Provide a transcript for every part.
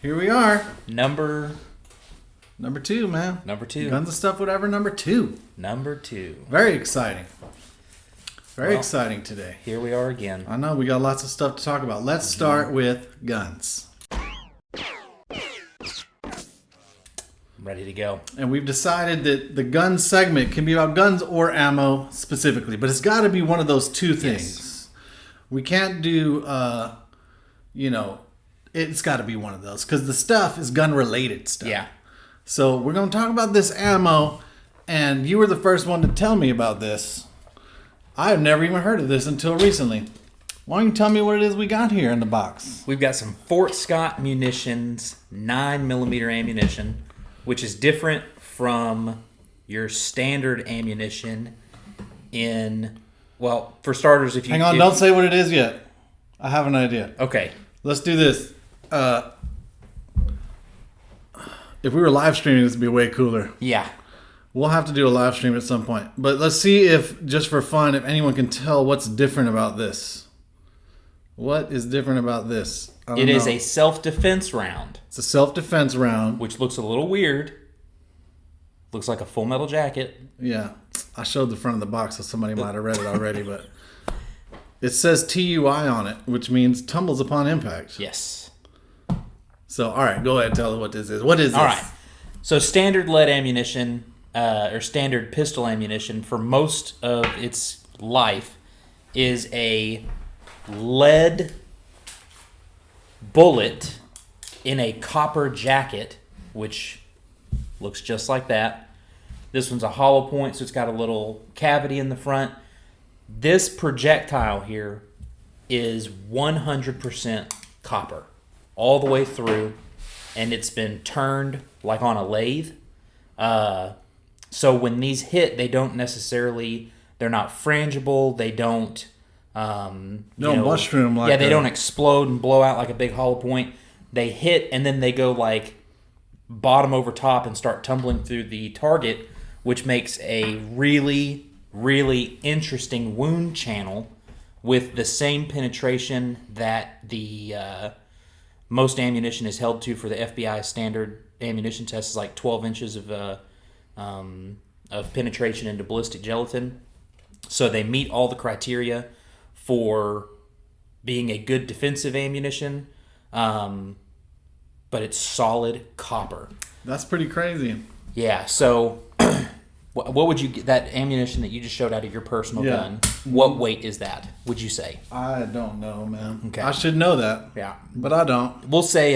Here we are. Number 2, man. Number 2. Guns of Stuff, whatever, number 2. Number 2. Very exciting. Very exciting today. Here we are again. I know, we got lots of stuff to talk about. Let's start with guns. Ready to go. And we've decided that the gun segment can be about guns or ammo specifically, but it's got to be one of those two things. Yes. We can't do, it's got to be one of those because the stuff is gun-related stuff. Yeah. So we're going to talk about this ammo, and you were the first one to tell me about this. I've never even heard of this until recently. Why don't you tell me what it is we got here in the box? We've got some Fort Scott Munitions 9mm ammunition, which is different from your standard ammunition for starters, if you... Hang on, don't say what it is yet. I have an idea. Okay. Let's do this. If we were live streaming, this would be way cooler. Yeah. We'll have to do a live stream at some point. But let's see if, just for fun, if anyone can tell what's different about this. What is different about this? It is a self-defense round. It's a self-defense round. Which looks a little weird. Looks like a Full Metal Jacket. Yeah. I showed the front of the box, so somebody might have read it already, but it says TUI on it, which means tumbles upon impact. Yes. So, all right, go ahead and tell us what this is. What is this? All right. So, standard lead ammunition, or standard pistol ammunition, for most of its life, is a lead bullet in a copper jacket, which looks just like that. This one's a hollow point, so it's got a little cavity in the front. This projectile here is 100% copper all the way through, and it's been turned like on a lathe. So when these hit, they don't necessarily, they're not frangible, they don't... mushroom like they don't explode and blow out like a big hollow point. They hit, and then they go like bottom over top and start tumbling through the target, which makes a really, really interesting wound channel with the same penetration that the most ammunition is held to for the FBI standard ammunition test is like 12 inches of penetration into ballistic gelatin. So they meet all the criteria for being a good defensive ammunition, but it's solid copper. That's pretty crazy. Yeah, so what would you get, that ammunition that you just showed out of your personal gun, what weight is that, would you say? I don't know, man. Okay. I should know that. Yeah. But I don't. We'll say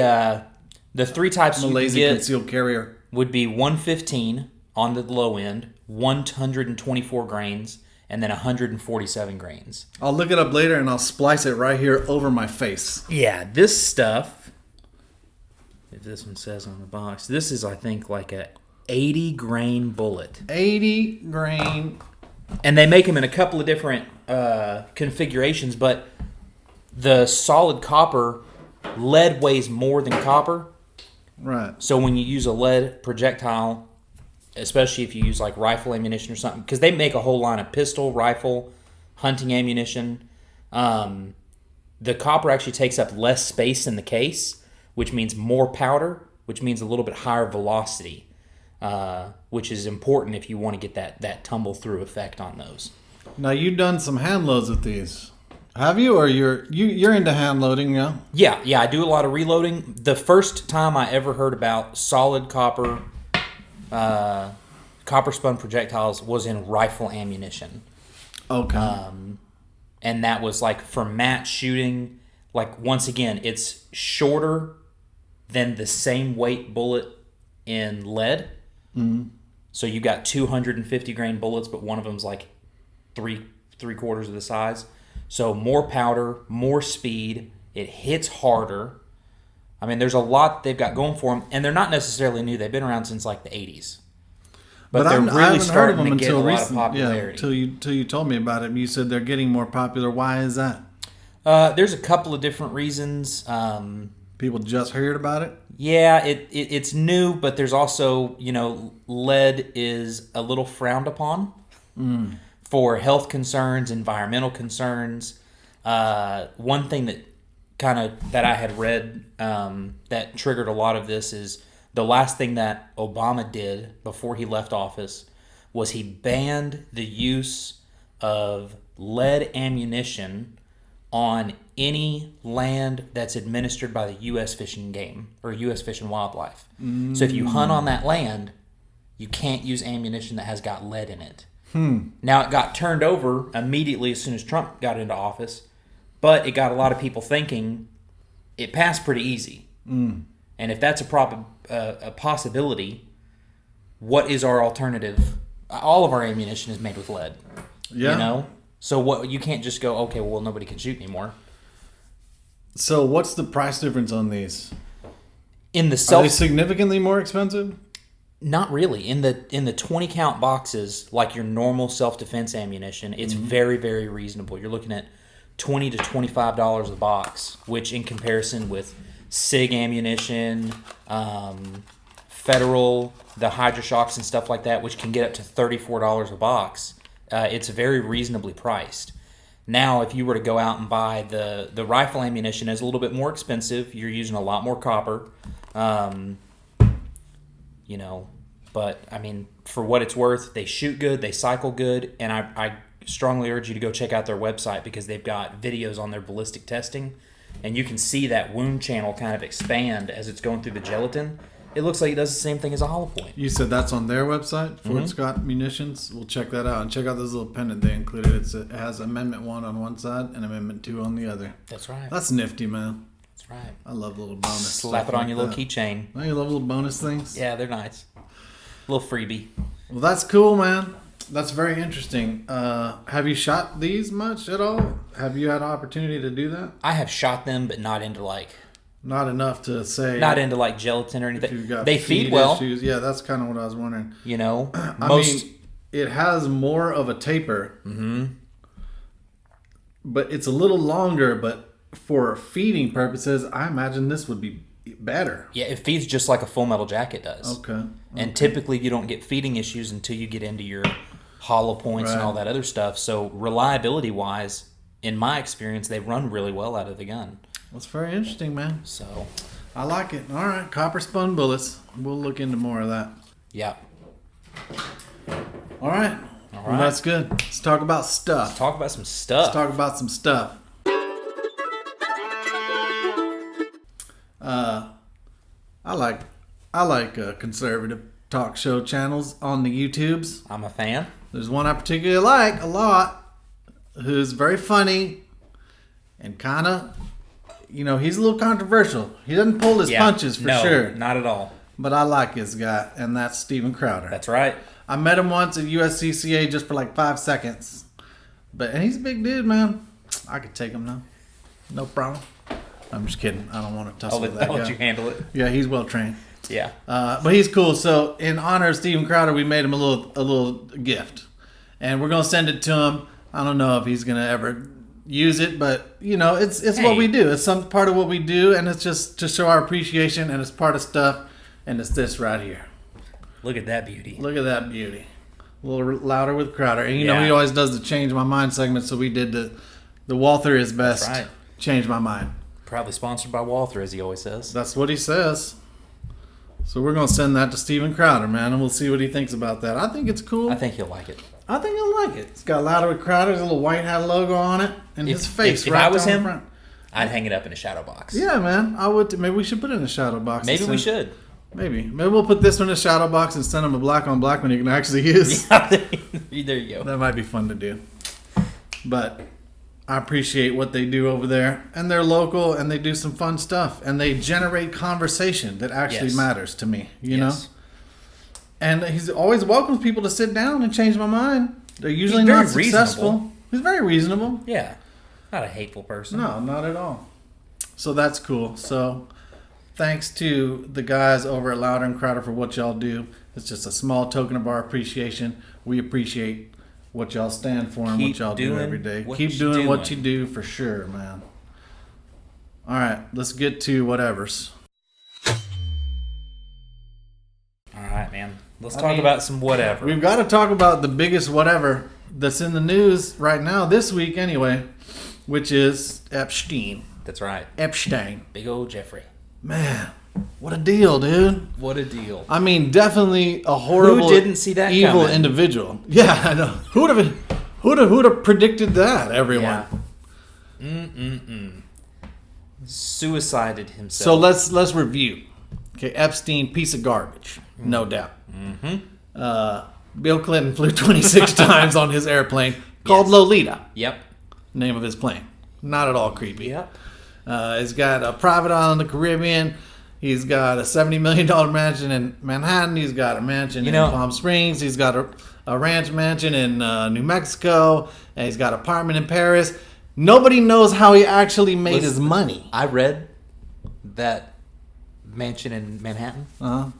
the three types I'm a you lazy get concealed carrier. would be 115 on the low end, 124 grains, and then 147 grains. I'll look it up later and I'll splice it right here over my face. Yeah, this stuff, if this one says on the box, this is, I think, like a 80 grain bullet. 80 grain. And they make them in a couple of different configurations, but the solid copper, lead weighs more than copper. Right. So when you use a lead projectile, especially if you use like rifle ammunition or something, because they make a whole line of pistol, rifle, hunting ammunition. The copper actually takes up less space in the case, which means more powder, which means a little bit higher velocity, which is important if you want to get that tumble through effect on those. Now you've done some hand loads with these, have you? Or you're into hand loading, yeah? Yeah, I do a lot of reloading. The first time I ever heard about solid copper spun projectiles was in rifle ammunition. Okay. And that was like for match shooting. Like, once again, it's shorter than the same weight bullet in lead. Mm-hmm. So you got 250 grain bullets, but one of them's like three quarters of the size. So more powder, more speed. It hits harder. I mean, there's a lot they've got going for them, and they're not necessarily new. They've been around since like the 80s. But they're really starting to get a lot of popularity. Yeah, till you told me about it. You said they're getting more popular. Why is that? There's a couple of different reasons. People just heard about it? Yeah, it's new, but there's also, lead is a little frowned upon for health concerns, environmental concerns. One thing that kind of that I had read that triggered a lot of this is the last thing that Obama did before he left office was he banned the use of lead ammunition on any land that's administered by the U.S. Fish and Game or U.S. Fish and Wildlife. So if you hunt on that land, you can't use ammunition that has got lead in it. Now, it got turned over immediately as soon as Trump got into office, but it got a lot of people thinking it passed pretty easy. And if that's a possibility, what is our alternative? All of our ammunition is made with lead. Yeah. You know? So what you can't just go, okay, well, nobody can shoot anymore. So what's the price difference on these? In the Are they significantly more expensive? Not really. In the 20 count boxes, like your normal self-defense ammunition, it's very, very reasonable. You're looking at $20 to $25 a box, which in comparison with SIG ammunition, Federal, the Hydroshocks and stuff like that, which can get up to $34 a box, it's very reasonably priced. Now, if you were to go out and buy the rifle ammunition, is a little bit more expensive. You're using a lot more copper. You know, but I mean, for what it's worth, they shoot good, they cycle good, and I strongly urge you to go check out their website because they've got videos on their ballistic testing, and you can see that wound channel kind of expand as it's going through the gelatin. It looks like it does the same thing as a hollow point. You said that's on their website, Fort Scott Munitions. We'll check that out. And check out this little pendant they included. It has Amendment 1 on one side and Amendment 2 on the other. That's right. That's nifty, man. That's right. I love little bonus Slap it on your little keychain. Don't you love little bonus things? Yeah, they're nice. Little freebie. Well, that's cool, man. That's very interesting. Have you shot these much at all? Have you had an opportunity to do that? I have shot them, but not into like... Not enough to say... Not into like gelatin or anything. They feed feed well. issues. Yeah, that's kind of what I was wondering. You know? I mean, it has more of a taper. But it's a little longer, but for feeding purposes, I imagine this would be better. Yeah, it feeds just like a Full Metal Jacket does. Okay. And typically you don't get feeding issues until you get into your hollow points and all that other stuff. So reliability wise, in my experience, they run really well out of the gun. That's very interesting, man. So I like it. All right, copper spun bullets. We'll look into more of that. yeah. All right. Well, that's good. Let's talk about stuff. Let's talk about some stuff. Let's talk about some stuff. I like conservative talk show channels on the YouTubes. I'm a fan. There's one I particularly like a lot, who's very funny and kind of, he's a little controversial. He doesn't pull his punches for sure. Not at all. But I like this guy, and that's Steven Crowder. That's right. I met him once at USCCA just for like 5 seconds. And he's a big dude, man. I could take him now. No problem. I'm just kidding. I don't want to tussle with that guy. I'll let you handle it. Yeah, he's well trained. Yeah. But he's cool. So in honor of Steven Crowder, we made him a little gift. And we're going to send it to him. I don't know if he's going to ever use it, but it's what we do. It's some part of what we do, and it's just to show our appreciation, and it's part of stuff, and it's this right here. Look at that beauty. Look at that beauty. A little louder with Crowder. And he always does the Change My Mind segment, so we did the Walther is best. That's right. Change My Mind. Probably sponsored by Walther, as he always says. That's what he says. So we're going to send that to Steven Crowder, man, and we'll see what he thinks about that. I think it's cool. I think he'll like it. I think he'll like it. It's got Louder with Crowder. There's a little white hat logo on it, and his face if right I was down him, front. I'd hang it up in a shadow box. Yeah, man. I would. Maybe we should put it in a shadow box. Maybe we should. Maybe we'll put this one in a shadow box and send him a black on black one you can actually use. Yeah, there you go. That might be fun to do. But I appreciate what they do over there. And they're local, and they do some fun stuff. And they generate conversation that actually matters to me, you know? And he's always welcomes people to sit down and change my mind. They're usually not successful. Reasonable. He's very reasonable. Yeah. Not a hateful person. No, not at all. So that's cool. So thanks to the guys over at Louder and Crowder for what y'all do. It's just a small token of our appreciation. We appreciate what y'all stand for and what y'all do every day. Keep doing what you do for sure, man. All right, let's get to whatevers. All right, man. Let's talk about some whatever. We've got to talk about the biggest whatever that's in the news right now, this week anyway, which is Epstein. That's right. Epstein. Big old Jeffrey. Man, what a deal, dude. What a deal. I mean, definitely a horrible, Who didn't see that evil coming? individual. Yeah, I know. Who'd have predicted that? Everyone. Yeah. Suicided himself. So let's review. Okay, Epstein, piece of garbage, no doubt. Bill Clinton flew 26 times on his airplane called Lolita. Yep. Name of his plane. Not at all creepy. Yep. He's got a private island in the Caribbean. He's got a $70 million mansion in Manhattan. He's got a mansion in Palm Springs. He's got a ranch mansion in New Mexico. And he's got an apartment in Paris. Nobody knows how he actually made his money. I read that mansion in Manhattan It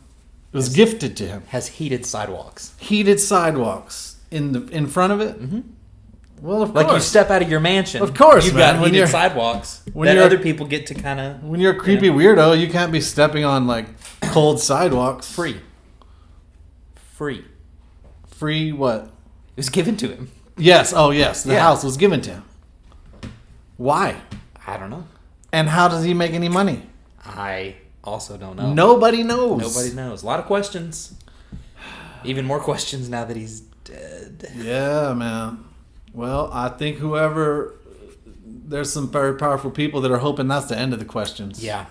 was gifted to him. has heated sidewalks. Heated sidewalks in front of it. Mm-hmm. Well, of course. Like you step out of your mansion. Of course, you've man. got heated sidewalks that other people get to kind of. When you're a creepy weirdo, you can't be stepping on like cold sidewalks. Free What? It was given to him. Yes. Oh, yes. The house was given to him. Why? I don't know. And how does he make any money? I also don't know. Nobody knows. Nobody knows. A lot of questions. Even more questions now that he's dead. Yeah, man. Well, I think there's some very powerful people that are hoping that's the end of the questions. Yeah.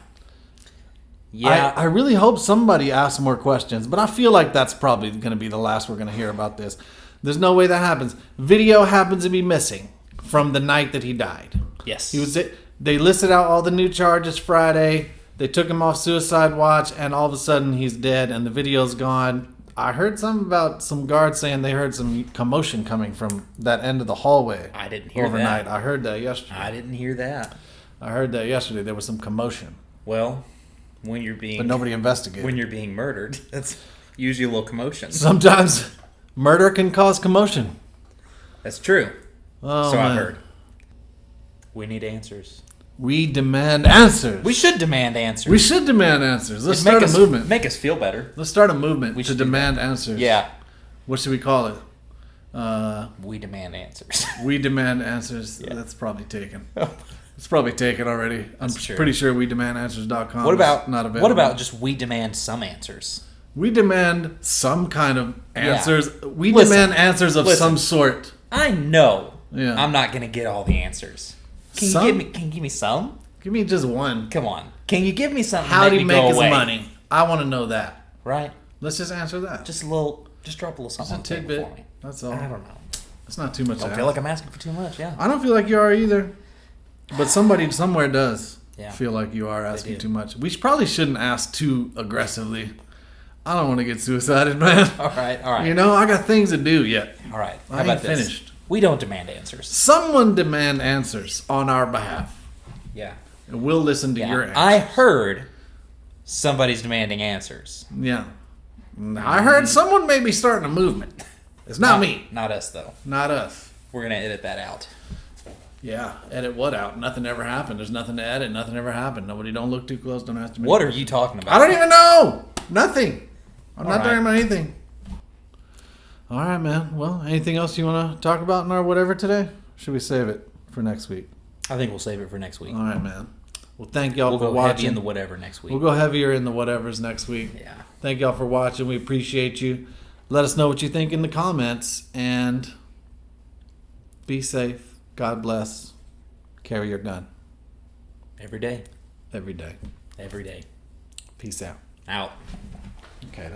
Yeah. I really hope somebody asks more questions, but I feel like that's probably going to be the last we're going to hear about this. There's no way that happens. Video happens to be missing from the night that he died. Yes. They listed out all the new charges Friday. They took him off suicide watch, and all of a sudden he's dead, and the video's gone. I heard something about some guards saying they heard some commotion coming from that end of the hallway. I didn't hear overnight. that. I heard that yesterday. I didn't hear that. I heard that yesterday. There was some commotion. Well, but nobody investigated. When you're being murdered, that's usually a little commotion. Sometimes murder can cause commotion. That's true. Oh, so man. I've heard. We need answers. We demand answers. We should demand answers. We should demand answers. Let's It'd start a movement. Make us feel better. Let's start a movement We to should do demand answers. Yeah. What should we call it? We demand answers. We demand answers. Yeah. That's probably taken. It's probably taken already. I'm true. pretty sure we demandanswers.com. What about not available? What about just we demand some answers? We demand some kind of answers. Yeah. We demand answers of some sort. I know. Yeah. I'm not gonna get all the answers. Can you give me some? Give me just one. Come on. Can you give me something? How do you make his away? money? I want to know that. Right. Let's just answer that. Just drop a little something. Just a tidbit. For me. That's all. I don't know. It's not too much. I don't feel like I'm asking for too much. Yeah. I don't feel like you are either. But somebody somewhere does feel like you are asking too much. We probably shouldn't ask too aggressively. I don't want to get suicided, man. All right. You know, I got things to do yet. All right. How I ain't about this? finished. We don't demand answers. Someone demand answers on our behalf. Yeah. And we'll listen to your answers. I heard somebody's demanding answers. Yeah. I heard someone may be starting a movement. It's not me. Not us, though. Not us. We're going to edit that out. Yeah. Edit what out? Nothing ever happened. There's nothing to edit. Nothing ever happened. Nobody don't look too close. Don't ask me. What are you talking about? I don't even know. Nothing. I'm not right. talking about anything. All right, man. Well, anything else you want to talk about in our whatever today? Should we save it for next week? I think we'll save it for next week. All right, man. Well, thank y'all for We'll go watching. heavy in the whatever next week. We'll go heavier in the whatevers next week. Yeah. Thank y'all for watching. We appreciate you. Let us know what you think in the comments. And be safe. God bless. Carry your gun. Every day. Every day. Every day. Peace out. Out. Okay.